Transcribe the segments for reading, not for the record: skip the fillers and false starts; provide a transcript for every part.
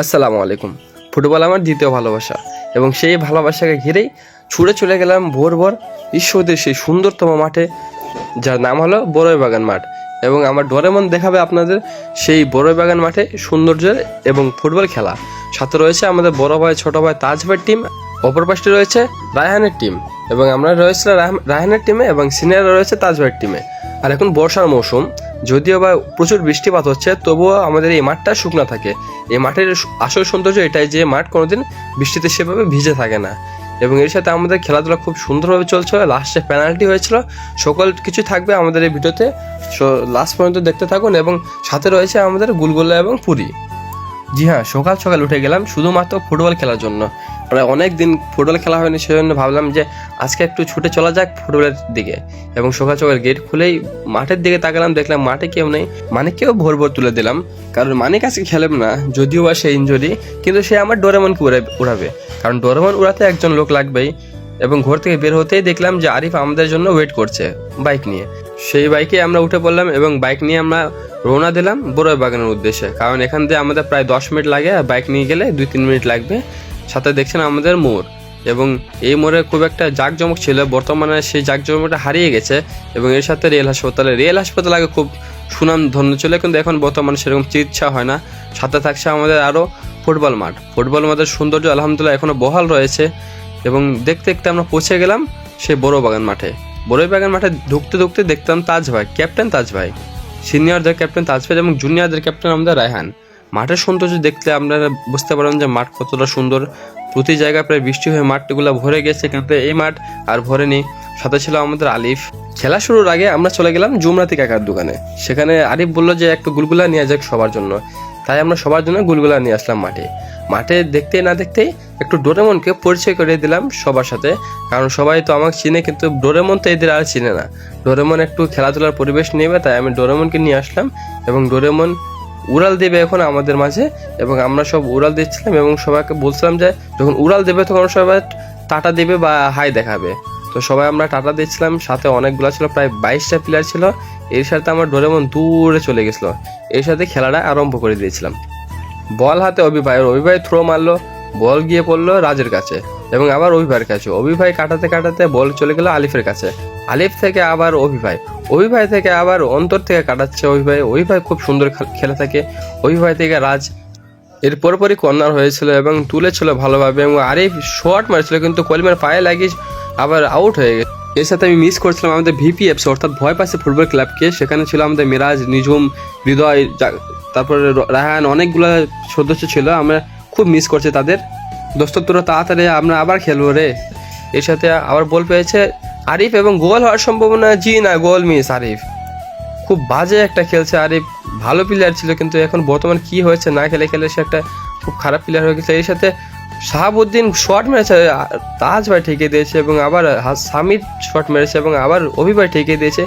আসসালামু আলাইকুম। ফুটবল আমার দ্বিতীয় ভালোবাসা এবং সেই ভালোবাসাকে ঘিরেই ছুটে চলে গেলাম ভোর ভোর ঈশ্বরদের সেই সুন্দরতম মাঠে, যার নাম হলো বড়ইবাগান মাঠ। এবং আমার ডোরেমন দেখাবে আপনাদের সেই বড়ইবাগান মাঠে সৌন্দর্যের এবং ফুটবল খেলা। সাথে রয়েছে আমাদের বড় ভাই ছোট ভাই তাজ ভাইয়ের টিম, অপর পাশে রয়েছে রায়হানের টিম এবং আমরা রয়েছে রায়হানের টিমে এবং সিনিয়ররা রয়েছে তাজ ভাইয়ের টিমে। আর এখন বর্ষার মৌসুম, যদিও বা প্রচুর বৃষ্টিপাত হচ্ছে, তবুও আমাদের এই মাঠটা শুকনো থাকে। এই মাঠের আসল সৌন্দর্য এটাই যে মাঠ কোনোদিন বৃষ্টিতে সেভাবে ভিজে থাকে না। এবং এর সাথে আমাদের খেলাধুলা খুব সুন্দরভাবে চলছিল। লাস্টে পেনাল্টি হয়েছিল। সকল কিছু থাকবে আমাদের এই ভিডিওতে, লাস্ট পর্যন্ত দেখতে থাকুন। এবং সাথে রয়েছে আমাদের গুলগুলা এবং পুরি। জি হ্যাঁ, সকাল সকাল উঠে গেলাম শুধুমাত্র ফুটবল খেলার জন্য। প্রায় অনেক দিন ফুটবল খেলা হয়নি, সেজন্য ভাবলাম যে আজকে একটু ছুটে চলা যাক ফুটবলের দিকে। এবং সকাল সকাল গেট খুলেই মাঠের দিকে তাকালাম, দেখলাম মাঠে কেউ নেই। মানিককেও ভোর ভোর তুলে দিলাম, কারণ মানিক আজকে খেলেন না, যদিও বা সে ইনজুরি, কিন্তু সে আমার ডোরেমনকে উড়াবে, কারণ ডোরেমন উড়াতে একজন লোক লাগবেই। এবং ঘর থেকে বের হতেই দেখলাম যে আরিফ আমাদের জন্য ওয়েট করছে বাইক নিয়ে। সেই বাইকে আমরা উঠে পড়লাম এবং বাইক নিয়ে আমরা রওনা দিলাম বড়ইবাগানের উদ্দেশ্যে, কারণ এখান থেকে আমাদের প্রায় 10 মিনিট লাগে, আর বাইক নিয়ে গেলে 2-3 মিনিট লাগবে। সাথে দেখছেন আমাদের মোড়, এবং এই মোড়ে খুব একটা জাঁকজমক ছিল, বর্তমানে সেই জাঁকজমকটা হারিয়ে গেছে। এবং এর সাথে রেল হাসপাতাল আগে খুব সুনাম ধন্য ছিল, কিন্তু এখন বর্তমানে সেরকম চিকিৎসা হয় না। সাথে থাকছে আমাদের আরও ফুটবল মাঠের সৌন্দর্য আলহামদুলিল্লাহ এখনও বহাল রয়েছে। এবং দেখতে দেখতে আমরা পৌঁছে গেলাম সেই বড়ইবাগান মাঠে ঢুকতে ঢুকতে দেখতাম তাজ ভাই, ক্যাপ্টেন তাজ ভাই, সিনিয়রদের ক্যাপ্টেন তাজ ভাই এবং জুনিয়রদের ক্যাপ্টেন আমাদের রায়হান। মাঠের সৌন্দর্য দেখলে আপনারা বুঝতে পারেন যে মাঠ কতটা সুন্দর। প্রতি জায়গায় প্রায় বৃষ্টি হয়ে মাঠগুলো ভরে গেছে, কিন্তু এই মাঠ আর ভরেনি। সাথে ছিল আমাদের আলিফ। খেলা শুরুর আগে আমরা চলে গেলাম জুমরাতি কাকার দোকানে। সেখানে আরিফ বললো যে একটু গুলগুলা নিয়ে যাক সবার জন্য, তাই আমরা সবার জন্য গুলগুলা নিয়ে আসলাম মাঠে দেখতেই না দেখতেই একটু ডোরেমনকে পরিচয় করে দিলাম সবার সাথে, কারণ সবাই তো আমাকে চিনে, কিন্তু ডোরেমন তো এদের আর চিনে না। ডোরেমন একটু খেলাধুলার পরিবেশ নেবে, তাই আমি ডোরেমনকে নিয়ে আসলাম। এবং ডোরেমন উড়াল দেবে এখন আমাদের মাঝে, এবং আমরা সব উড়াল দিচ্ছিলাম এবং সবাইকে বলছিলাম যে যখন উড়াল দেবে তখন সবাই টাটা দেবে বা হাই দেখাবে। তো সবাই আমরা টাটা দিচ্ছিলাম। সাথে অনেকগুলো ছিল, প্রায় 22টা প্লেয়ার ছিল। এর সাথে আমার ডোরেমন দূরে চলে গেছিলো। এর সাথে খেলাটা আরম্ভ করে দিয়েছিলাম। বল হাতে অভিভাই থ্রো মারলো, বল গিয়ে পড়লো রাজের কাছে এবং আবার অভিভাইয়ের কাছে। অভিভাই কাটাতে বল চলে গেল আলিফের কাছে। আলিফ থেকে আবার অভিভাই থেকে আবার অন্তর থেকে কাটাচ্ছে অভিভাই খুব সুন্দর খেলে থাকে। অভিভাই থেকে রাজ। এর পরপরই কর্নার হয়েছিল এবং তুলেছিল ভালোভাবে, এবং আরিফ শর্ট মারছিল, কিন্তু কলিমের পায়ে লাগিয়ে আবার আউট হয়ে গেছে। এর সাথে আমি মিস করছিলাম আমাদের ভিপিএফসি অর্থাৎ ভয় পাচ্ছে ফুটবল ক্লাবকে। সেখানে ছিল আমাদের মিরাজ, নিঝুম, হৃদয়, তারপরে রায়হান, অনেকগুলো সদস্য ছিল। আমরা খুব মিস করছি তাদের। দোস্ত তোরা তাড়াতাড়ি, আমরা আবার খেলবো রে। এর সাথে আবার বল পেয়েছে আরিফ এবং গোল হওয়ার সম্ভাবনা, না, গোল মিস। আরিফ খুব বাজে একটা খেলছে। আরিফ ভালো প্লেয়ার ছিল, কিন্তু এখন বর্তমান কি হয়েছে, না খেলে সে একটা খুব খারাপ প্লেয়ার হয়ে গেছে। এর সাথে শাহাবুদ্দিন শট মেরেছে, তাজ ভাই ঠেকে দিয়েছে, এবং আবার সামির শট মেরেছে এবং আবার অভিভাই ঠেকে দিয়েছে।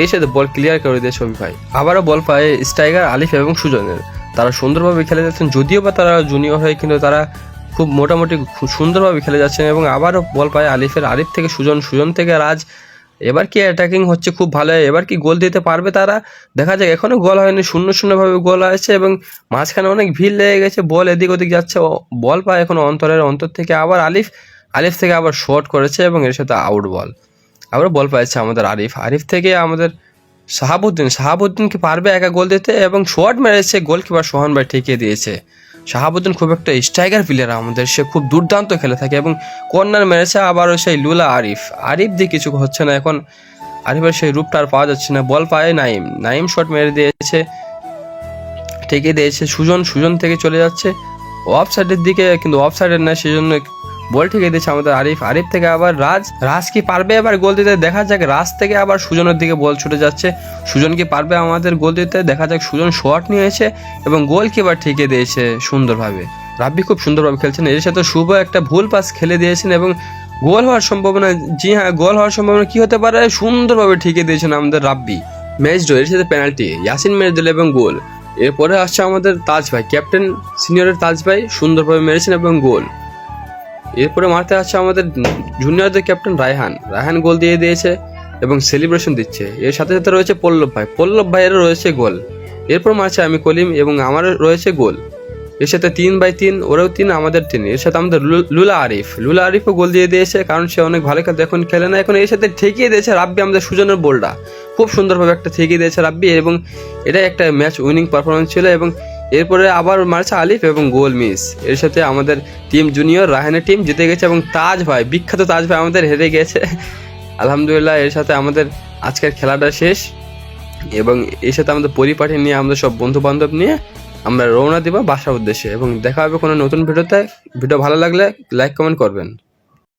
এর সাথে বল ক্লিয়ার করে দিয়েছে অভিভাই। আবারও বল পায় স্ট্রাইকার আলিফ এবং সুজনের। তারা সুন্দরভাবে খেলে যাচ্ছেন, যদিও বা তারা জুনিয়র হয়, কিন্তু তারা খুব মোটামুটি খুব সুন্দরভাবে খেলে যাচ্ছেন। এবং আবারও বল পায় আলিফ থেকে সুজন থেকে রাজ। এবার কি অ্যাটাকিং হচ্ছে খুব ভালো। এবার কি গোল দিতে পারবে তারা, দেখা যাক। এখনো গোল হয়নি, 0-0 ভাবে গোল হয়েছে এবং মাঝখানে অনেক ভিড় লেগে গেছে, বল এদিক ওদিক যাচ্ছে। বল পায় এখন অন্তর থেকে আবার আলিফ থেকে আবার শর্ট করেছে এবং এর সাথে আউট বল। আবার বল পাইছে আমাদের আরিফ থেকে আমাদের শাহাবুদ্দিন কি পারবে একা গোল দিতে, এবং শর্ট মেরেছে, গোলকিপার সোহান ভাই ঠেকিয়ে দিয়েছে। শাহাবুদ্দিন খুব একটা স্ট্রাইকার প্লেয়ার আমাদের, সে খুব দুর্দান্ত খেলে থাকে এবং কর্নার মেরেছে। আবারও সেই লুলা আরিফ দিয়ে কিছু হচ্ছে না। এখন আরিফের সেই রূপটা আর পাওয়া যাচ্ছে না। বল পায় নাইম শট মেরে দিয়েছে, ঠেকে দিয়েছে। সুজন থেকে চলে যাচ্ছে অফ সাইডের দিকে, কিন্তু অফ সাইডের না, সেজন্য বল ঠেকে দিয়েছে আমাদের আরিফ থেকে আবার রাজ কি পারবে এবার গোল দিতে, দেখা যাক। রাজ থেকে আবার সুজনের দিকে বল ছুটে যাচ্ছে, সুজন কি পারবে আমাদের গোল দিতে, দেখা যাক। সুজন শট নিয়েছে এবং গোলকিপার ঠেকে দিয়েছে সুন্দরভাবে। রাব্বি খুব সুন্দরভাবে খেলছেন। এর সাথে শুভ একটা ভুল পাস খেলে দিয়েছেন এবং গোল হওয়ার সম্ভাবনা, জি হ্যাঁ, গোল হওয়ার সম্ভাবনা কি হতে পারে, সুন্দরভাবে ঠেকে দিয়েছেন আমাদের রাব্বি। Match draw. এর সাথে পেনাল্টি, ইয়াসিন মেরে দিল এবং গোল। এরপরে আসছে আমাদের তাজ ভাই, ক্যাপ্টেন সিনিয়রের তাজ ভাই, সুন্দরভাবে মেরেছেন এবং গোল। এরপরে মারতে আসছে আমাদের জুনিয়রদের ক্যাপ্টেন রায়হান গোল দিয়ে দিয়েছে এবং সেলিব্রেশন দিচ্ছে। এর সাথে সাথে রয়েছে পল্লব ভাইয়েরও রয়েছে গোল। এরপর মারছে আমি কলিম এবং আমার রয়েছে গোল। এর সাথে 3/3, ওরাও 3, আমাদের 3। এর সাথে আমাদের লুলা আরিফও গোল দিয়ে দিয়েছে, কারণ সে অনেক ভালো খেলতে, এখন খেলে না। এখন এর সাথে ঠেকিয়ে দিয়েছে রাব্বি, আমাদের সুজনের বলটা খুব সুন্দরভাবে একটা ঠেকিয়ে দিয়েছে রাব্বি, এবং এটাই একটা ম্যাচ উইনিং পারফরমেন্স ছিল। এবং এরপরে আবার মারছে আলিফ এবং গোল মিস। এর সাথে আমাদের টিম জুনিয়র রাহানের টিম জিতে গেছে, এবং তাজ ভাই, বিখ্যাত তাজ ভাই আমাদের হেরে গেছে। আলহামদুলিল্লাহ। এর সাথে আমাদের আজকের খেলাটা শেষ, এবং এর সাথে আমাদের পরিপাটি নিয়ে, আমাদের সব বন্ধু বান্ধব নিয়ে আমরা রওনা দিব বাসার উদ্দেশ্যে। এবং দেখা হবে কোনো নতুন ভিডিওতে। ভিডিও ভালো লাগলে লাইক কমেন্ট করবেন।